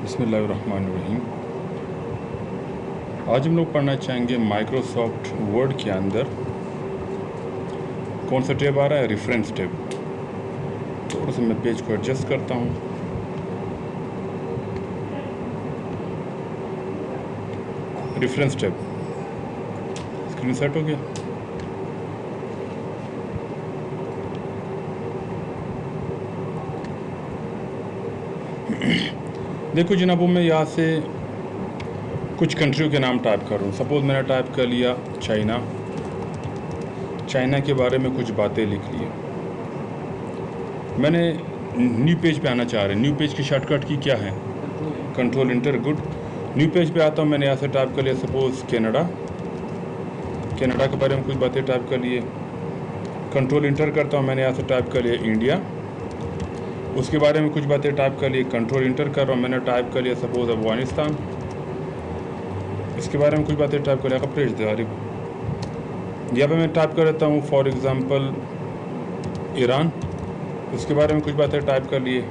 बिस्मिल्लाहिर्रहमानिर्रहीम। आज हम लोग पढ़ना चाहेंगे माइक्रोसॉफ्ट वर्ड के अंदर कौन सा टैब आ रहा है, रेफरेंस टैब। थोड़ा सा मैं पेज को एडजस्ट करता हूँ। रेफरेंस टैब स्क्रीन सेट हो गया। देखो जनाबों, मैं यहाँ से कुछ कंट्रियों के नाम टाइप कर रहा हूँ। सपोज़ मैंने टाइप कर लिया चाइना। चाइना के बारे में कुछ बातें लिख ली। मैंने न्यू पेज पे आना चाह रहे हैं। न्यू पेज की शॉर्टकट की क्या है, control inter. Good. New page पे आता हूँ। मैंने यहाँ से टाइप कर लिया सपोज़ कनाडा। कनाडा के बारे में कुछ बातें टाइप कर लिए। कंट्रोल इंटर करता हूँ। मैंने यहाँ से टाइप कर लिया इंडिया। उसके बारे में कुछ बातें टाइप कर लिए। कंट्रोल इंटर कर रहा हूँ। मैंने टाइप कर लिया सपोज़ अफगानिस्तान। इसके बारे में कुछ बातें टाइप कर लिया। कपड़े यहाँ पे मैं टाइप कर देता हूँ फॉर एग्ज़ाम्पल ईरान। उसके बारे में कुछ बातें टाइप कर लिए।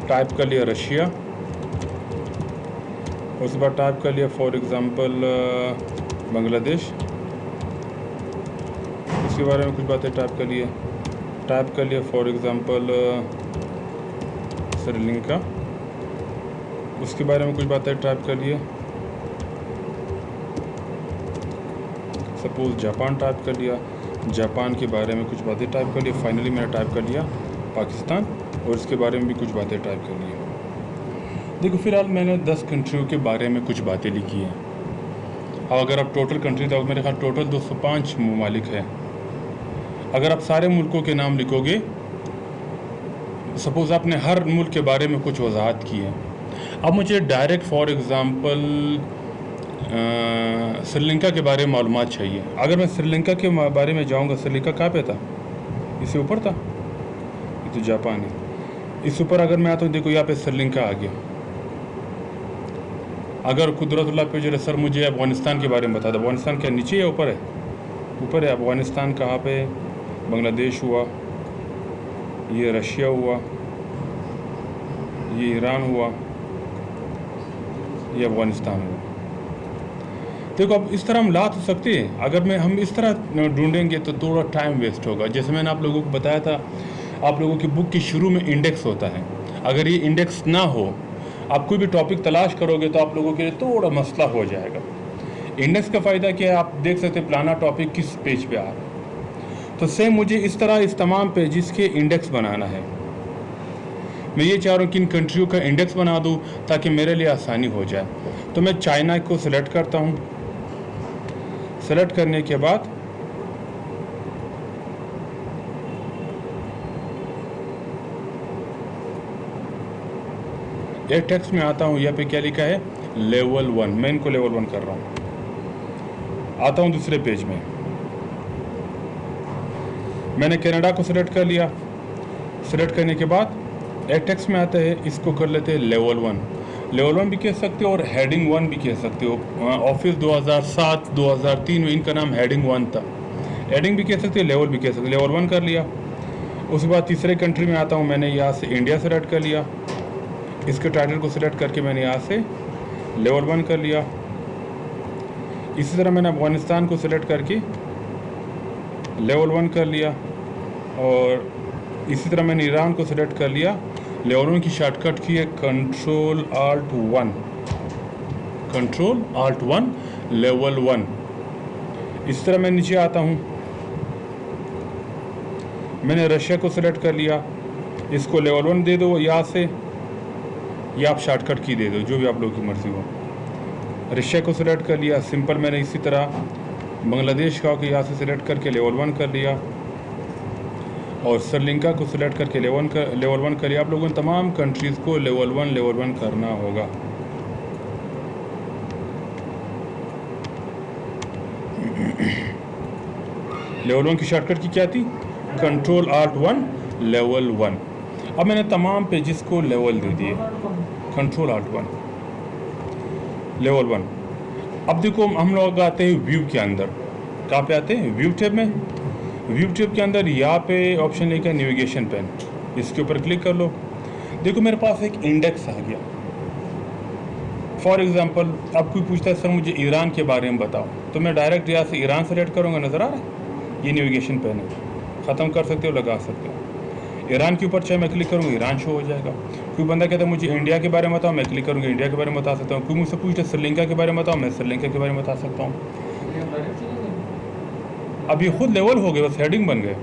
टाइप कर लिया रशिया। उसके बाद टाइप कर लिया फॉर एग्ज़ाम्पल बांग्लादेश। उसके बारे में कुछ बातें टाइप कर लिए। टाइप कर लिया फॉर एग्ज़ाम्पल श्रीलंका। उसके बारे में कुछ बातें टाइप कर लिए। सपोज़ जापान टाइप कर लिया। जापान के बारे में कुछ बातें टाइप कर लिया। फाइनली मैंने टाइप कर लिया पाकिस्तान, और इसके बारे में भी कुछ बातें टाइप कर ली। देखो फ़िलहाल मैंने 10 कंट्रियों के बारे में कुछ बातें लिखी हैं। अब अगर आप टोटल कंट्री, तो मेरे ख्याल टोटल 205 ममालिक है। अगर आप सारे मुल्कों के नाम लिखोगे, सपोज़ आपने हर मुल्क के बारे में कुछ वजाहत की है। अब मुझे डायरेक्ट फॉर एग्ज़ाम्पल श्रीलंका के बारे में मालूमात चाहिए। अगर मैं श्रीलंका के बारे में जाऊंगा, श्रीलंका कहाँ पे था, इससे ऊपर था, ये तो जापान है। इस ऊपर अगर मैं आता हूँ, देखो यहाँ पे श्रीलंका आ गया। अगर कुदरतुल्लाह पे जो सर मुझे अफगानिस्तान के बारे में बता दो, अफगानिस्तान क्या नीचे या ऊपर है? ऊपर है। अफगानिस्तान कहाँ पे? बांग्लादेश हुआ, ये रशिया हुआ, ये ईरान हुआ, ये अफगानिस्तान हुआ। देखो अब इस तरह हम ला तो सकते हैं। अगर हम इस तरह ढूंढेंगे तो थोड़ा टाइम वेस्ट होगा। जैसे मैंने आप लोगों को बताया था, आप लोगों की बुक के शुरू में इंडेक्स होता है। अगर ये इंडेक्स ना हो, आप कोई भी टॉपिक तलाश करोगे तो आप लोगों के लिए थोड़ा मसला हो जाएगा। इंडेक्स का फ़ायदा क्या है, आप देख सकते हैं प्लाना टॉपिक किस पेज पे आ रहा है। तो सेम मुझे इस तरह इस तमाम पेजिस के इंडेक्स बनाना है। मैं ये चाह रहा हूँ कि इन कंट्रियों का इंडेक्स बना दूँ ताकि मेरे लिए आसानी हो जाए। तो मैं चाइना को सिलेक्ट करता हूँ। सेलेक्ट करने के बाद एक टेक्स्ट में आता हूँ। यहाँ पे क्या लिखा है, लेवल 1। मैं इनको लेवल 1 कर रहा हूँ। आता हूँ दूसरे पेज में। मैंने कनाडा को सिलेक्ट कर लिया। सिलेक्ट करने के बाद एक टेक्स्ट में आता है, इसको कर लेते हैं लेवल 1। लेवल 1 भी कह सकते हो और हेडिंग 1 भी कह सकते हो। ऑफिस 2007 2003 में इनका नाम हेडिंग 1 था। हेडिंग भी कह सकते हो, लेवल भी कह सकते हो। लेवल 1 कर लिया। उसके बाद तीसरे कंट्री में आता हूँ। मैंने यहाँ से इंडिया सेलेक्ट कर लिया। इसके टाइटल को सिलेक्ट करके मैंने यहाँ से लेवल 1 कर लिया। इसी तरह मैंने अफगानिस्तान को सिलेक्ट करके लेवल 1 कर लिया, और इसी तरह मैंने ईरान को सिलेक्ट कर लिया। लेवल 1 की शॉर्टकट की है control alt 1, control alt 1, level 1। इस तरह मैं नीचे आता हूँ। मैंने रशिया को सिलेक्ट कर लिया। इसको लेवल 1 दे दो यहाँ से, या आप शॉर्टकट की दे दो, जो भी आप लोगों की मर्ज़ी हो। रशिया को सिलेक्ट कर लिया। सिंपल मैंने इसी तरह बांग्लादेश का यहाँ से सिलेक्ट करके लेवल 1 कर लिया, और श्रीलंका को सिलेक्ट करके लेवल 1 कर लिया। आप लोगों ने तमाम कंट्रीज़ को लेवल 1 करना होगा। लेवल 1 की शॉर्टकट की क्या थी, कंट्रोल आल्ट 1, लेवल 1। अब मैंने तमाम पेजेस को लेवल दे दिए, कंट्रोल आल्ट 1, लेवल 1। अब देखो हम लोग आते हैं व्यू के अंदर। कहाँ पे आते हैं, व्यू टैब में। व्यू टैब के अंदर यहाँ पे ऑप्शन लिखा है नेविगेशन पेन। इसके ऊपर क्लिक कर लो। देखो मेरे पास एक इंडेक्स आ गया। फॉर एग्ज़ाम्पल अब कोई पूछता है सर मुझे ईरान के बारे में बताओ, तो मैं डायरेक्ट यहाँ से ईरान सेलेक्ट करूँगा, नज़र आ रहा है ये नेविगेशन पैन है, ख़त्म कर सकते हो, लगा सकते हो। ईरान के ऊपर चाहे मैं क्लिक करूँगा ईरान शो हो जाएगा। कोई बंदा कहता है मुझे इंडिया के बारे में बताओ, मैं क्लिक करूँगा इंडिया के बारे में बता सकता हूँ। कोई मुझसे पूछता है श्रीलंका के बारे में बताओ, मैं श्रीलंका के बारे में बता सकता हूँ। अब ये खुद लेवल हो गए, बस हेडिंग बन गए,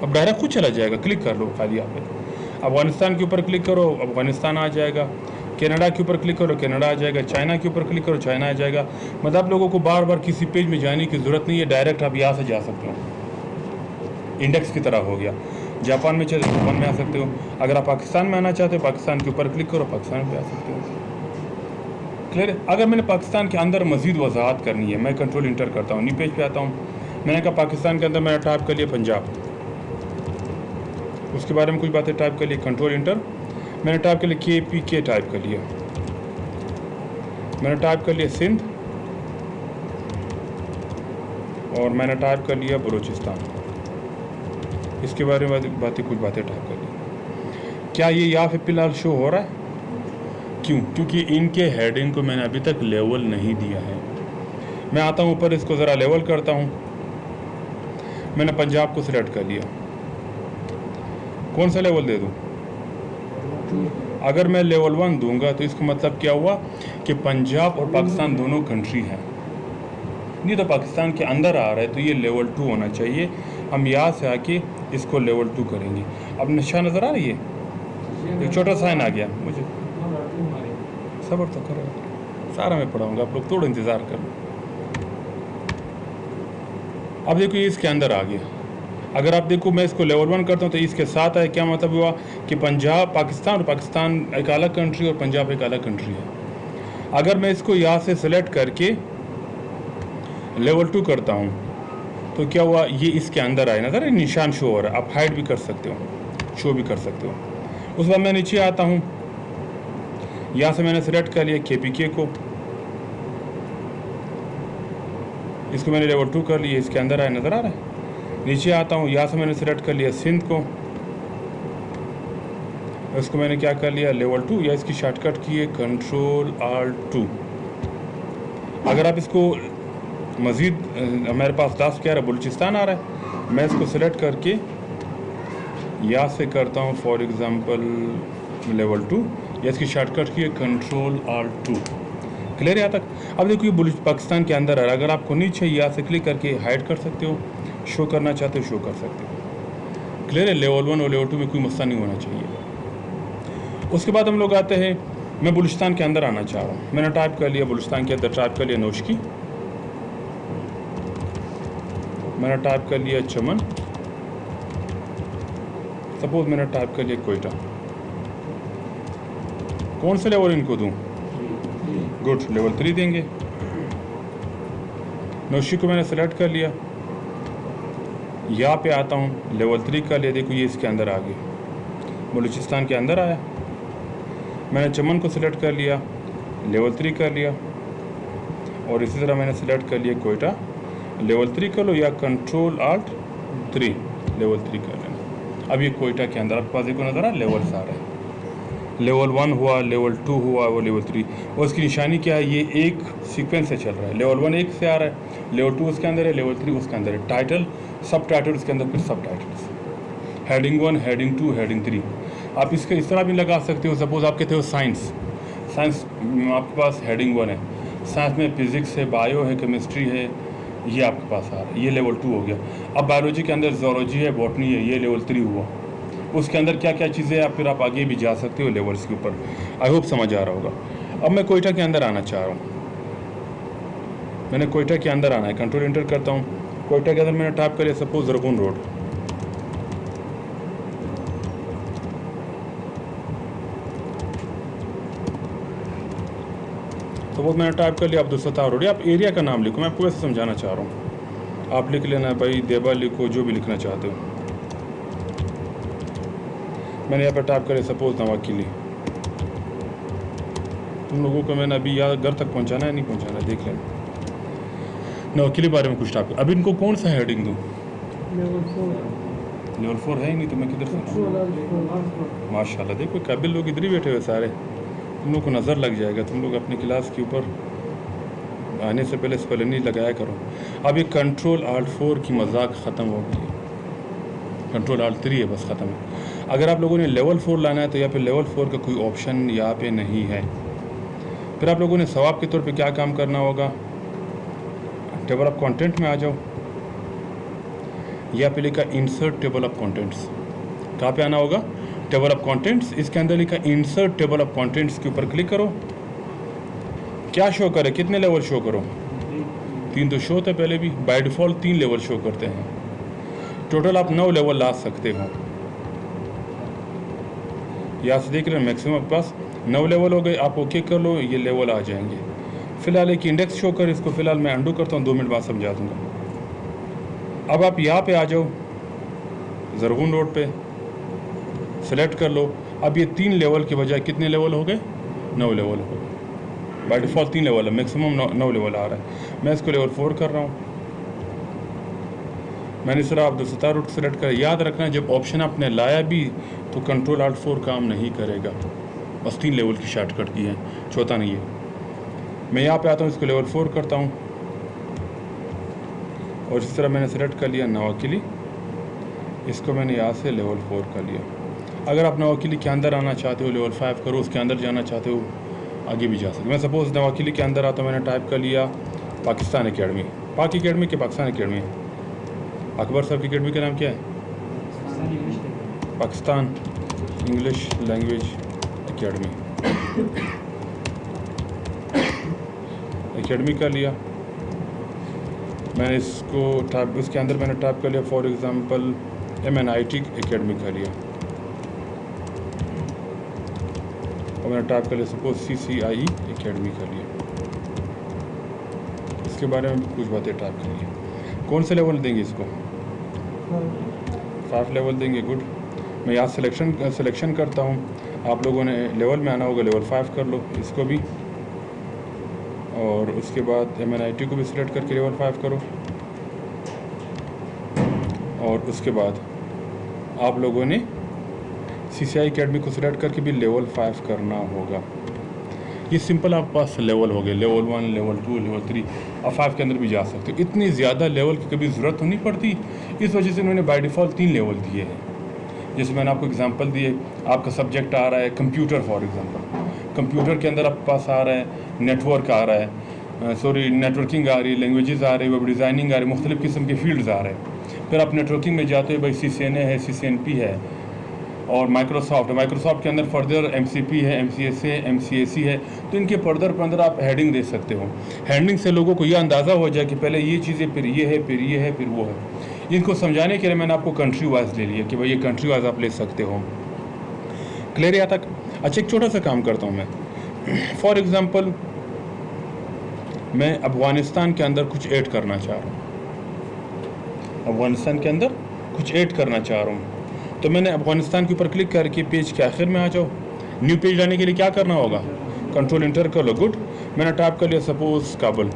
अब डायरेक्ट खुद चला जाएगा। क्लिक कर लो खाली यहाँ पे, अफगानिस्तान के ऊपर क्लिक करो अफगानिस्तान आ जाएगा, कनाडा के ऊपर क्लिक करो कनाडा आ जाएगा, चाइना के ऊपर क्लिक करो चाइना आ जाएगा। मतलब आप लोगों को बार बार किसी पेज में जाने की ज़रूरत नहीं है, डायरेक्ट आप यहाँ से जा सकते हो। इंडेक्स की तरह हो गया। जापान में चाहे जापान में आ सकते हो, अगर आप पाकिस्तान में आना चाहते हो पाकिस्तान के ऊपर क्लिक करो पाकिस्तान पे आ सकते हो। क्लियर है। अगर मैंने पाकिस्तान के अंदर मज़ीद वजाहत करनी है, मैं कंट्रोल इंटर करता हूँ, न्यू पेज पे आता हूँ। मैंने कहा पाकिस्तान के अंदर मैंने टाइप कर लिया पंजाब, उसके बारे में कुछ बातें टाइप कर ली, कंट्रोल इंटर। मैंने टाइप कर लिया KPK टाइप कर लिया, मैंने टाइप कर लिया सिंध, और मैंने टाइप कर लिया बलूचिस्तान। इसके बारे में बातें कुछ बातें टाइप कर ली। क्या ये यहाँ पे फिलहाल शो हो रहा है? क्यों? क्योंकि इनके हेडिंग को मैंने अभी तक लेवल नहीं दिया है। मैं आता हूँ ऊपर, इसको ज़रा लेवल करता हूँ। मैंने पंजाब को सिलेक्ट कर लिया, कौन सा लेवल दे दूँ? अगर मैं लेवल 1 दूंगा तो इसका मतलब क्या हुआ कि पंजाब और पाकिस्तान दोनों कंट्री हैं। नहीं तो पाकिस्तान के अंदर आ रहा है तो ये लेवल 2 होना चाहिए। हम यहाँ से आके इसको लेवल 2 करेंगे। अब निशान नज़र आ रही है, एक छोटा साइन आ गया। मुझे सब्र तो करो, सारा मैं पढ़ाऊँगा, आप लोग थोड़ा इंतज़ार कर लो। अब देखो ये इसके अंदर आ गया। अगर आप देखो मैं इसको लेवल 1 करता हूँ तो इसके साथ है, क्या मतलब हुआ कि पंजाब पाकिस्तान और पाकिस्तान एक अलग कंट्री और पंजाब एक अलग कंट्री है। अगर मैं इसको यहाँ से सेलेक्ट करके लेवल 2 करता हूँ तो क्या हुआ, ये इसके अंदर आए, नज़र है निशान शो हो रहा है। आप हाइड भी कर सकते हो, शो भी कर सकते हो। उस बाद मैं नीचे आता हूँ, यहाँ से मैंने सेलेक्ट कर लिया KPK को, इसको मैंने लेवल 2 कर लिया, इसके अंदर आए, नज़र आ रहा है। नीचे आता हूँ, यहाँ से मैंने सेलेक्ट कर लिया सिंध को, इसको मैंने क्या कर लिया लेवल 2, या इसकी शॉर्टकट की है Ctrl+Alt+2। अगर आप इसको मज़ीद, हमारे पास 10 क्या रहा, बलूचिस्तान आ रहा है, मैं इसको सेलेक्ट करके यहाँ से करता हूँ फॉर एग्ज़ाम्पल लेवल 2, या इसकी शॉर्टकट की है Ctrl+Alt+2। क्लियर है यहाँ तक? अब देखो ये पाकिस्तान के अंदर आ रहा है। अगर आपको नहीं चाहिए यहाँ से क्लिक करके हाइड कर सकते हो, शो करना चाहते हो शो कर सकते हो। क्लियर है? लेवल 1 और लेवल 2 में कोई मसला नहीं होना चाहिए। उसके बाद हम लोग आते हैं, मैं बलूचिस्तान के अंदर आना चाह रहा हूँ। मैंने टाइप कर लिया बलूचिस्तान के अंदर, टाइप कर लिया नौशकी, मैंने टाइप कर लिया चमन, सपोज मैंने टाइप कर लिया कोयटा। कौन सा लेवल इनको दूँ? गुड, लेवल 3 देंगे। नौशकी को मैंने सेलेक्ट कर लिया, यहाँ पे आता हूँ, लेवल 3 कर लिया। देखो ये इसके अंदर आ गया, बलूचिस्तान के अंदर आया। मैंने चमन को सिलेक्ट कर लिया, लेवल 3 कर लिया, और इसी तरह मैंने सेलेक्ट कर लिया कोयटा, लेवल 3 कर लो, या Ctrl+Alt+3 लेवल 3 कर लेना। अब ये कोयटा के अंदर आपके पास देखो नज़र आ लेवल्स आ रहे हैं। लेवल 1 हुआ, लेवल 2 हुआ, वो लेवल 3, और उसकी निशानी क्या है, ये एक सीक्वेंस से चल रहा है। लेवल 1 एक से आ रहा है, लेवल 2 उसके अंदर है, लेवल 3 उसके अंदर है। टाइटल, सब टाइटल उसके अंदर, फिर सब टाइटल्स, हेडिंग 1, हेडिंग 2, हेडिंग 3। आप इसके इस तरह भी लगा सकते हो। सपोज आप कहते हो साइंस, साइंस आपके पास हेडिंग 1 है, साइंस में फिज़िक्स है, बायो है, केमिस्ट्री है, ये आपके पास आ रहा है, ये लेवल 2 हो गया। अब बायोलॉजी के अंदर जोलॉजी है, बॉटनी है, ये लेवल 3 हुआ। उसके अंदर क्या क्या चीज़ें हैं, फिर आप आगे भी जा सकते हो लेवल्स के ऊपर। आई होप समझ आ रहा होगा। अब मैं कोयटा के अंदर आना चाह रहा हूँ, मैंने कोयटा के अंदर आना है, कंट्रोल एंटर करता हूँ। कोयटा के अंदर मैंने टाइप कर लिया सपोज रगुन रोड, सपोज मैंने टाइप कर लिया अब्दुल सत्तार रोड। आप एरिया का नाम लिखो, मैं आपको वैसे समझाना चाह रहा हूँ। आप लिख लेना भाई, देबा लिखो, जो भी लिखना चाहते हो। मैंने यहाँ पर टाइप करें सपोज नवाकिली। तुम लोगों को मैंने अभी यहाँ घर तक पहुँचाना है, नहीं पहुँचाना है, देख लेना। नवाकिली बारे में कुछ टाइप। अब इनको कौन सा हेडिंग दूँ? लेवल 4 है ही नहीं, तो मैं किधर से? माशाल्लाह, देखो काबिल लोग इधर ही बैठे हुए सारे। तुम लोग को नज़र लग जाएगा, तुम लोग अपनी क्लास के ऊपर आने से पहले स्पेलिंग लगाया करो। अब ये कंट्रोल आल्ट 4 की मजाक ख़त्म हो गई, कंट्रोल आल्ट 3 है बस ख़त्म है। अगर आप लोगों ने लेवल 4 लाना है तो यहाँ पे लेवल 4 का कोई ऑप्शन यहाँ पे नहीं है। फिर आप लोगों ने सवाब के तौर पे क्या काम करना होगा, टेबल ऑफ कंटेंट में आ जाओ, यहाँ पे लिखा इंसर्ट टेबल ऑफ कंटेंट्स। कहाँ पे आना होगा, टेबल ऑफ कंटेंट्स, इसके अंदर लिखा इंसर्ट टेबल ऑफ कंटेंट्स के ऊपर क्लिक करो। क्या शो करे, कितने लेवल शो करो, 3 तो शो थे पहले भी, बाय डिफ़ॉल्ट 3 लेवल शो करते हैं। टोटल आप 9 लेवल ला सकते हो। यहाँ से देख रहे हैं मैक्सिमम आपके पास 9 लेवल हो गए। आप ओके कर लो, ये लेवल आ जाएंगे। फ़िलहाल एक इंडेक्स शो कर, इसको फ़िलहाल मैं अंडू करता हूँ, 2 मिनट बाद समझा दूँगा। अब आप यहाँ पे आ जाओ, ज़रगुन रोड पे सेलेक्ट कर लो। अब ये 3 लेवल के बजाय कितने लेवल हो गए, 9 लेवल हो गए। बाय डिफ़ॉल्ट 3 लेवल है, मैक्सिमम 9 लेवल आ रहा है। मैं इसको लेवल 4 कर रहा हूँ। मैंने सिर्फ आप 217 रूट सेलेक्ट कर, याद रखना जब ऑप्शन आपने लाया भी तो कंट्रोल आल्ट 4 काम नहीं करेगा, बस 3 लेवल की शॉर्टकट की है, चौथा नहीं है। मैं यहाँ पे आता हूँ, इसको लेवल 4 करता हूँ और इस तरह मैंने सेलेक्ट कर लिया नवाकिली, इसको मैंने यहाँ से लेवल 4 कर लिया। अगर आप नवाकिली के अंदर आना चाहते हो लेवल 5 करो, उसके अंदर जाना चाहते हो आगे भी जा सकते। मैं सपोज़ नवाकिली के अंदर आता हूँ, मैंने टाइप कर लिया पाकिस्तान एकेडमी, पाक एकेडमी के पाकिस्तान एकेडमी, अकबर साहब की एकेडमी का नाम क्या है, Pakistan English language academy. Academy कर लिया मैंने, इसको टाइप, इसके अंदर मैंने टाइप कर लिया फॉर एग्ज़ाम्पल MNIT एकेडमी कर लिया, और मैंने टाइप कर लिया सपोज CCIE एकेडमी कर लिया। इसके बारे में भी कुछ बातें टाइप कर लिया। कौन से लेवल देंगे इसको, 5 लेवल देंगे, गुड। मैं यहाँ सिलेक्शन करता हूँ। आप लोगों ने लेवल में आना होगा, लेवल 5 कर लो इसको भी, और उसके बाद MNIT को भी सिलेक्ट करके लेवल 5 करो, और उसके बाद आप लोगों ने CCI एकेडमी को सिलेक्ट करके भी लेवल 5 करना होगा। ये सिंपल आपके पास लेवल हो गए, लेवल 1, लेवल 2, लेवल 3, और 5 के अंदर भी जा सकते हो। इतनी ज़्यादा लेवल की कभी ज़रूरत तो नहीं पड़ती, इस वजह से उन्होंने बाय डिफ़ॉल्ट 3 लेवल दिए हैं। जैसे मैंने आपको एग्जांपल दिए, आपका सब्जेक्ट आ रहा है कंप्यूटर फॉर एग्जांपल, कंप्यूटर के अंदर आपके पास आ रहा है नेटवर्क आ रहा है, नेटवर्किंग आ रही है, लैंग्वेजेस आ रही है, वेब डिज़ाइनिंग आ रही है, मुख्तलिफ़ किस्म के फील्ड्स आ रहे हैं। फिर आप नेटवर्किंग में जाते हो, भाई CCNA है, CCNP है, और माइक्रोसॉफ्ट के अंदर फर्दर MCP है, MCS है, MCAC है। तो इनके फर्दर आप हेडिंग दे सकते हो। हेडिंग से लोगों को यह अंदाज़ा हो जाए कि पहले ये चीज़ें, फिर ये है, फिर ये है, फिर वो है। इनको समझाने के लिए मैंने आपको कंट्री वाइज ले लिया कि भाई ये कंट्री वाइज आप ले सकते हो। क्लियर यहाँ तक? अच्छा, एक छोटा सा काम करता हूँ मैं। फॉर एग्ज़ाम्पल मैं अफ़गानिस्तान के अंदर कुछ ऐड करना चाह रहा हूँ, अफ़गानिस्तान के अंदर कुछ ऐड करना चाह रहा हूँ। तो मैंने अफ़गानिस्तान के ऊपर क्लिक करके पेज के आखिर में आ जाओ। न्यू पेज लाने के लिए क्या करना होगा, कंट्रोल इंटर कर लो, गुड। मैंने टाइप कर लिया सपोज काबुल,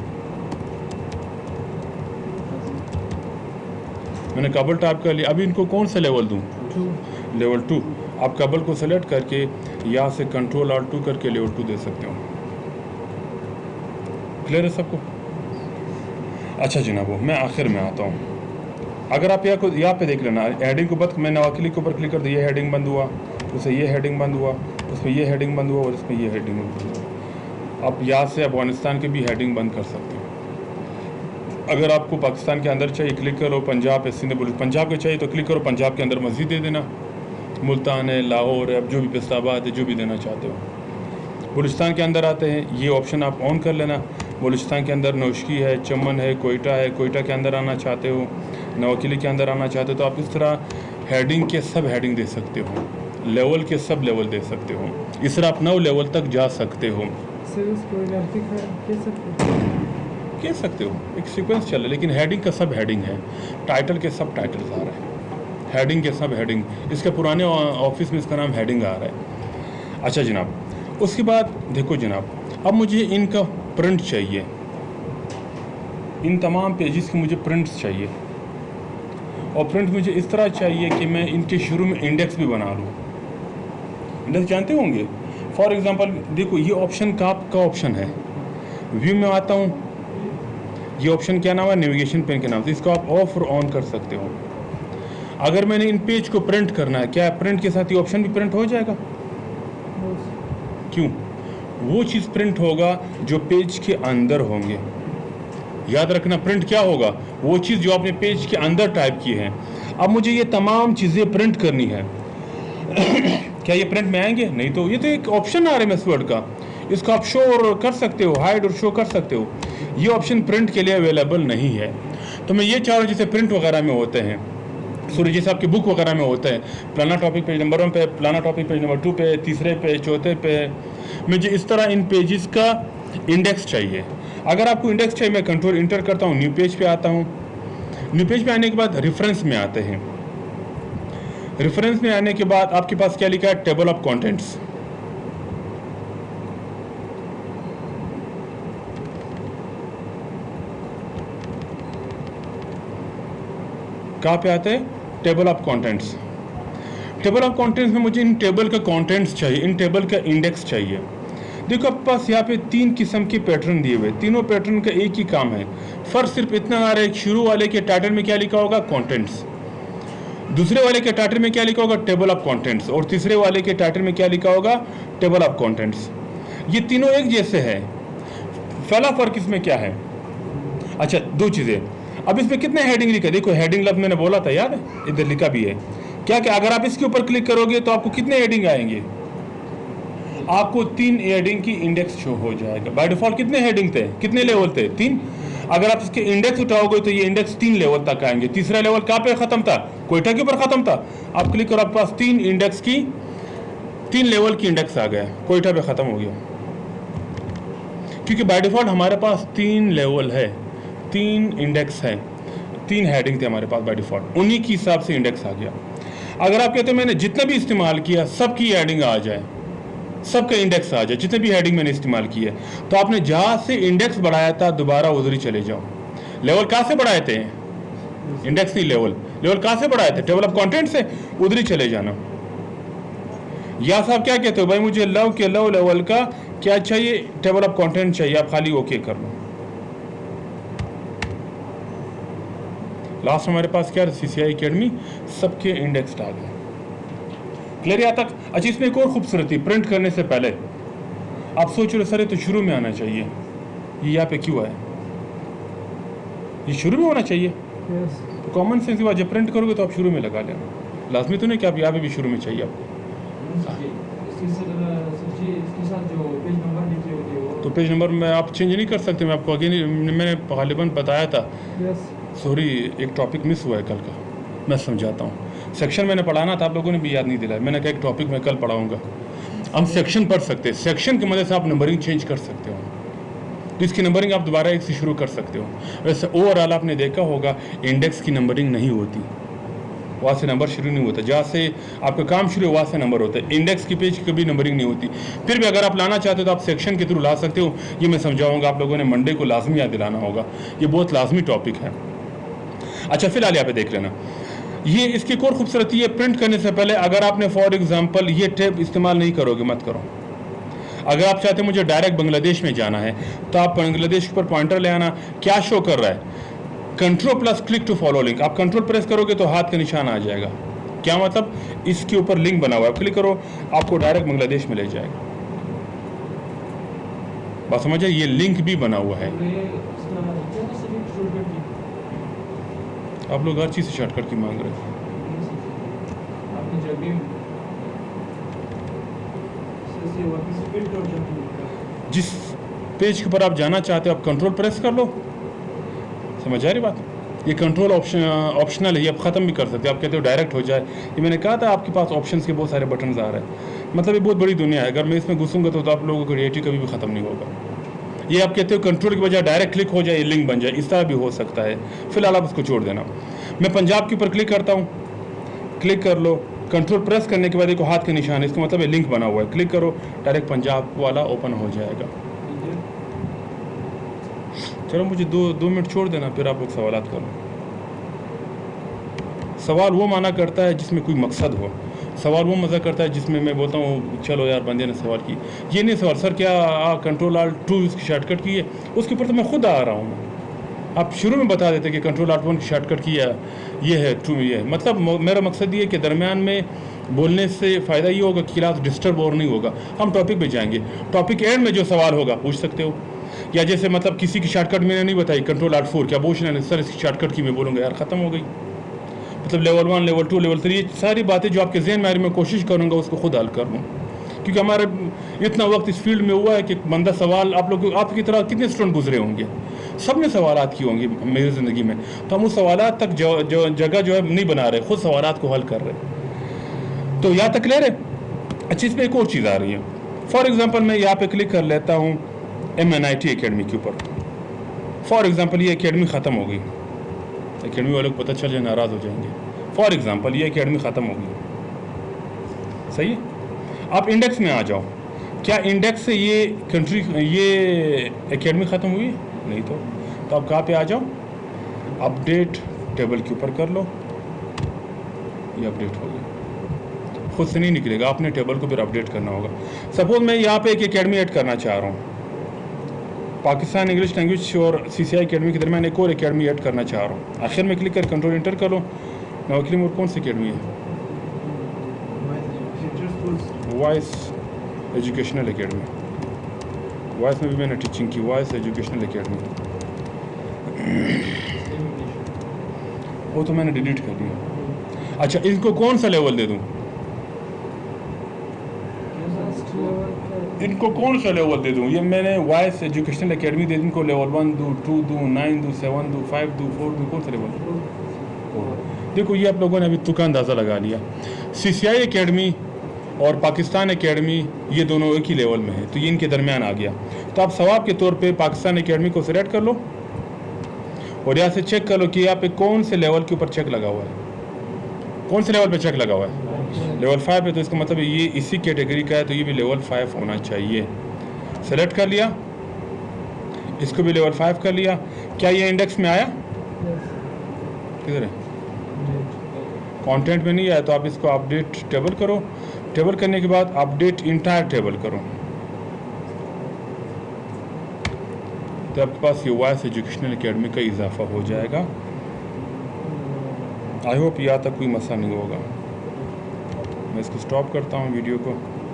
मैंने काबुल टाइप कर लिया। अभी इनको कौन सा लेवल दूँ, लेवल 2। आप काबुल को सेलेक्ट करके यहाँ से कंट्रोल आल्ट 2 करके लेवल 2 दे सकते हो। क्लियर है सबको? अच्छा जनाब, मैं आखिर में आता हूँ। अगर आप यहाँ पे देख लेना, हेडिंग को बस मैं नवाकिली के ऊपर क्लिक कर दिया, ये हेडिंग बंद हुआ, उससे ये हेडिंग बंद हुआ, उसमें ये हेडिंग बंद हुआ, और इसमें ये हेडिंग बंद हुआ। आप यहाँ से अफगानिस्तान के भी हेडिंग बंद कर सकते हो। अगर आपको पाकिस्तान के अंदर चाहिए, क्लिक करो पंजाब, सिंध, पंजाब के चाहिए तो क्लिक करो पंजाब के अंदर मस्जिद दे देना, मुल्तान है, लाहौर है, अब जो भी फैसलाबाद है, जो भी देना चाहते हो। बलूचिस्तान के अंदर आते हैं, ये ऑप्शन आप ऑन कर लेना। बलूचिस्तान के अंदर नौशकी है, चमन है, कोयटा है, कोयटा के अंदर आना चाहते हो, नवाकिली के अंदर आना चाहते हो, तो आप इस तरह हेडिंग के सब हेडिंग दे सकते हो, लेवल के सब लेवल दे सकते हो। इस तरह आप 9 लेवल तक जा सकते हो। कह सकते हो, एक सीक्वेंस चल रहा है, लेकिन हेडिंग का सब हेडिंग है, टाइटल के सब टाइटल्स आ रहे हैं, हेडिंग के सब हेडिंग। इसके पुराने ऑफिस में इसका नाम हेडिंग आ रहा है। अच्छा जनाब, उसके बाद देखो जनाब, अब मुझे इनका प्रिंट चाहिए, इन तमाम पेजेस की मुझे प्रिंट्स चाहिए, और प्रिंट मुझे इस तरह चाहिए कि मैं इनके शुरू में इंडेक्स भी बना लूँ। इंडेक्स जानते होंगे, फॉर एग्जांपल देखो ये ऑप्शन का आपका ऑप्शन है, व्यू में आता हूँ, ये ऑप्शन क्या नाम है, नेविगेशन पेन के नाम से, इसको आप ऑफ और ऑन कर सकते हो। अगर मैंने इन पेज को प्रिंट करना है, क्या प्रिंट के साथ ये ऑप्शन भी प्रिंट हो जाएगा? क्यों? वो चीज़ प्रिंट होगा जो पेज के अंदर होंगे। याद रखना, प्रिंट क्या होगा? वो चीज़ जो आपने पेज के अंदर टाइप की है। अब मुझे ये तमाम चीज़ें प्रिंट करनी है क्या ये प्रिंट में आएंगे? नहीं। तो ये तो एक ऑप्शन आ रहा है एमएस वर्ड का, इसको आप शो और कर सकते हो, हाइड और शो कर सकते हो। ये ऑप्शन प्रिंट के लिए अवेलेबल नहीं है। तो मैं ये चाह रहा हूँ जैसे प्रिंट वगैरह में होते हैं, सॉरी जैसे आपकी बुक वगैरह में होता है, फलाना टॉपिक पेज नंबर 1 पे, फलाना टॉपिक पेज नंबर 2 पे, तीसरे पे, चौथे पे, मुझे इस तरह इन पेजेस का इंडेक्स चाहिए। अगर आपको इंडेक्स चाहिए, मैं कंट्रोल इंटर करता हूँ, न्यू पेज पे आता हूँ। न्यू पेज पे आने के बाद रेफरेंस में आते हैं। रेफरेंस में आने के बाद आपके पास क्या लिखा है? Table of contents. कहाँ पे आते हैं? Table of contents. Table of contents में मुझे इन टेबल का कंटेंट्स चाहिए, इन टेबल का इंडेक्स चाहिए। देखो आपके पास यहाँ पे 3 किस्म के पैटर्न दिए हुए, तीनों पैटर्न का एक ही काम है, फर्क सिर्फ इतना आ रहा है, शुरू वाले के टाइटल में क्या लिखा होगा? कंटेंट्स। दूसरे वाले के टाइटल में क्या लिखा होगा? Table of contents. और तीसरे वाले के टाइटल में क्या लिखा होगा? Table of contents. ये तीनों एक जैसे है। पहला फर्क इसमें क्या है? अच्छा, 2 चीज़ें। अब इसमें कितने हेडिंग लिखा है? देखो हेडिंग लफ्ज़ मैंने बोला था, याद है? इधर लिखा भी है। क्या क्या अगर आप इसके ऊपर क्लिक करोगे तो आपको कितने हेडिंग आएंगे? आपको 3 हेडिंग की इंडेक्स शो हो जाएगा। बाय डिफॉल्ट कितने हेडिंग थे, कितने लेवल थे? 3। अगर आप इसके इंडेक्स उठाओगे तो ये इंडेक्स 3 लेवल तक आएंगे। तीसरा लेवल कहाँ पे खत्म था? कोयटा के ऊपर खत्म था। आप क्लिक करो, आपके पास 3 इंडेक्स की 3 लेवल की इंडेक्स आ गया, कोयटा पे खत्म हो गया। क्योंकि बाय डिफॉल्ट हमारे पास 3 लेवल है, 3 इंडेक्स है, 3 हेडिंग थे हमारे पास बाय डिफॉल्ट, उन्हीं के हिसाब से इंडेक्स आ गया। अगर आप कहते हैं मैंने जितना भी इस्तेमाल किया सबकी हेडिंग आ जाए, सबका इंडेक्स आ जाए, जितने भी हेडिंग मैंने इस्तेमाल किए, तो आपने जहाँ से इंडेक्स बढ़ाया था दोबारा उधर ही चले जाओ। लेवल कहाँ से बढ़ाए थे? इंडेक्स नहीं, लेवल। लेवल कहाँ से बढ़ाए थे? टेबल ऑफ कंटेंट से, उधर ही चले जाना। या साहब क्या कहते हो भाई, मुझे लव के लव लेवल का क्या चाहिए? टेबल ऑफ कंटेंट चाहिए, आप खाली ओके कर लो। लास्ट हमारे पास क्या है? CCI एकेडमी, सबके इंडेक्स आ गए। क्लियर यहाँ तक? अच्छा, इसमें एक और खूबसूरती, प्रिंट करने से पहले आप सोच रहे सर ये तो शुरू में आना चाहिए, ये यहाँ पे क्यों है? ये शुरू में होना चाहिए। तो कॉमन सेंस की बात, जब प्रिंट करोगे तो आप शुरू में लगा लेना, लाजमी तो नहीं कि आप यहाँ पे भी शुरू में चाहिए आपको। तो पेज नंबर में आप चेंज नहीं कर सकते, मैं आपको आगे मैंने गालिबन बताया था। सॉरी, एक टॉपिक मिस हुआ है कल का, मैं समझाता हूँ। सेक्शन मैंने पढ़ाना था, आप लोगों ने भी याद नहीं दिलाया। मैंने कहा एक टॉपिक मैं कल पढ़ाऊँगा। हम सेक्शन पढ़ सकते हैं, सेक्शन की मदद से आप नंबरिंग चेंज कर सकते हो, तो इसकी नंबरिंग आप दोबारा एक से शुरू कर सकते हो। वैसे ओवरऑल आपने देखा होगा इंडेक्स की नंबरिंग नहीं होती, वहाँ से नंबर शुरू नहीं होता, जहाँ से आपका काम शुरू वहाँ से नंबर होता है। इंडेक्स की पेज की कभी नंबरिंग नहीं होती। फिर भी अगर आप लाना चाहते हो तो आप सेक्शन के थ्रू ला सकते हो। ये मैं समझाऊंगा, आप लोगों ने मंडे को लाजमी याद दिलाना होगा, ये बहुत लाजमी टॉपिक है। अच्छा, फिलहाल यहाँ पे देख लेना, ये इसकी एक और खूबसूरती है, प्रिंट करने से पहले अगर आपने फॉर एग्जांपल ये टैब इस्तेमाल नहीं करोगे, मत करो। अगर आप चाहते हैं मुझे डायरेक्ट बांग्लादेश में जाना है तो आप बांग्लादेश पर पॉइंटर ले आना। क्या शो कर रहा है? Control plus click to follow link. आप कंट्रोल प्रेस करोगे तो हाथ का निशान आ जाएगा। क्या मतलब? इसके ऊपर लिंक बना हुआ है, क्लिक करो, आपको डायरेक्ट बांग्लादेश में ले जाएगा। बात समझे? ये लिंक भी बना हुआ है। आप लोग हर चीज़ से शॉर्टकट की मांग रहे हैं। जिस पेज के ऊपर आप जाना चाहते हो आप कंट्रोल प्रेस कर लो। समझ आ रही बात? ये कंट्रोल ऑप्शनल है, ये आप ख़त्म भी कर सकते हो। आप कहते हो डायरेक्ट हो जाए, ये मैंने कहा था आपके पास ऑप्शंस के बहुत सारे बटन्स आ रहे हैं। मतलब ये बहुत बड़ी दुनिया है, अगर मैं इसमें घुसूंगा तो आप लोगों को क्रिएटिव कभी भी ख़त्म नहीं होगा। ये आप कहते हो कंट्रोल की बजाय डायरेक्ट क्लिक हो जाए, लिंक बन जाए, इस तरह भी हो सकता है। फिलहाल आप इसको छोड़ देना। मैं पंजाब के ऊपर क्लिक करता हूँ, क्लिक कर लो, कंट्रोल प्रेस करने के बाद देखो हाथ के निशान है, इसका मतलब है लिंक बना हुआ है, क्लिक करो, डायरेक्ट पंजाब वाला ओपन हो जाएगा। चलो मुझे 2 मिनट छोड़ देना, फिर आप लोग सवालात करो। सवाल वो माना करता है जिसमें कोई मकसद हो, सवाल वो मज़ा करता है जिसमें मैं बोलता हूँ चलो यार बंदे ने सवाल की, ये नहीं सवाल सर क्या कंट्रोल आल्ट 2 इसकी शॉर्टकट की है, उसके ऊपर तो मैं खुद आ रहा हूँ। आप शुरू में बता देते कि कंट्रोल आल्ट 1 की शॉर्टकट की है, ये है 2 ये है। मतलब मेरा मकसद ये है कि दरमियान में बोलने से फ़ायदा ये होगा कि क्लास डिस्टर्ब और नहीं होगा। हम टॉपिक पे जाएंगे, टॉपिक एंड में जो सवाल होगा पूछ सकते हो। या जैसे मतलब किसी की शॉर्टकट मैंने नहीं बताई कंट्रोल आल्ट 4, क्या पूछना है सर इसकी शॉर्टकट की, मैं बोलूँगा यार ख़त्म हो गई। मतलब लेवल 1 लेवल 2 लेवल 3 ये सारी बातें जो आपके जहन में आ रही मैं कोशिश करूँगा उसको खुद हल कर लूँ, क्योंकि हमारे इतना वक्त इस फील्ड में हुआ है कि बंदा सवाल आप लोग आपकी तरह कितने स्टूडेंट गुजरे होंगे, सब ने सवालात किए होंगे मेरी ज़िंदगी में, तो हम उस सवालात तक जो जगह जो है नहीं बना रहे, खुद सवालात को हल कर रहे, तो यहाँ तक ले रहे। अच्छा, इसमें एक और चीज़ आ रही है। फॉर एग्ज़ाम्पल मैं यहाँ पे क्लिक कर लेता हूँ MNIT एकेडमी के ऊपर। फॉर एग्ज़ाम्पल ये एकेडमी ख़त्म हो गई, एकेडमी वालों को पता चल जाए नाराज़ हो जाएंगे। फॉर एग्ज़ाम्पल ये एकेडमी ख़त्म हो गई, सही है। आप इंडेक्स में आ जाओ, क्या इंडेक्स से ये कंट्री ये एकेडमी ख़त्म हुई? नहीं। तो आप कहाँ पे आ जाओ, अपडेट टेबल के ऊपर कर लो, ये अपडेट हो गया, खुद से नहीं निकलेगा, आपने टेबल को फिर अपडेट करना होगा। सपोज मैं यहाँ पे एक एकेडमी ऐड करना चाह रहा हूँ, पाकिस्तान इंग्लिश लैंग्वेज और CCI एकेडमी के दरमियान एक और एकेडमी ऐड करना चाह रहा हूँ। आखिर में क्लिक कर कंट्रोल इंटर करो, नवकली मोड कौन सी एकेडमी है? वॉइस एजुकेशनल एकेडमी, वॉइस में भी मैंने टीचिंग की, वॉइस एजुकेशनल एकेडमी, वो तो मैंने डिलीट कर दिया। अच्छा, इनको कौन सा लेवल दे दूँ, इनको कौन सा लेवल दे दूँ? ये मैंने वॉइस एजुकेशनल एकेडमी दे दूँ, इनको लेवल 1 दूँ, 2 दूँ, 9 दूँ, 7 दूँ, 5 दूँ, 4 दूँ, कौन सा लेवल? देखो ये आप लोगों ने अभी तुका अंदाज़ा लगा लिया। CCI एकेडमी और पाकिस्तान एकेडमी ये दोनों एक ही लेवल में है, तो ये इनके दरमियान आ गया। तो आप सवाब के तौर पे पाकिस्तान एकेडमी को सिलेक्ट कर लो और यहाँ से चेक कर लो कि यहाँ पे कौन से लेवल के ऊपर चेक लगा हुआ है, कौन से लेवल पे चेक लगा हुआ है, लेवल 5 है, तो इसका मतलब ये इसी कैटेगरी का है, तो ये भी लेवल 5 होना चाहिए। सेलेक्ट कर लिया, इसको भी लेवल 5 कर लिया। क्या ये इंडेक्स में आया? किधर है? कंटेंट में नहीं आया, तो आप इसको अपडेट टेबल करो, टेबल करने के बाद अपडेट इंटायर टेबल करो, तो आपके पास ये वॉइस एजुकेशनल एकेडमी का इजाफा हो जाएगा। आई होप यहाँ तक कोई मसला नहीं होगा। मैं इसको स्टॉप करता हूँ वीडियो को।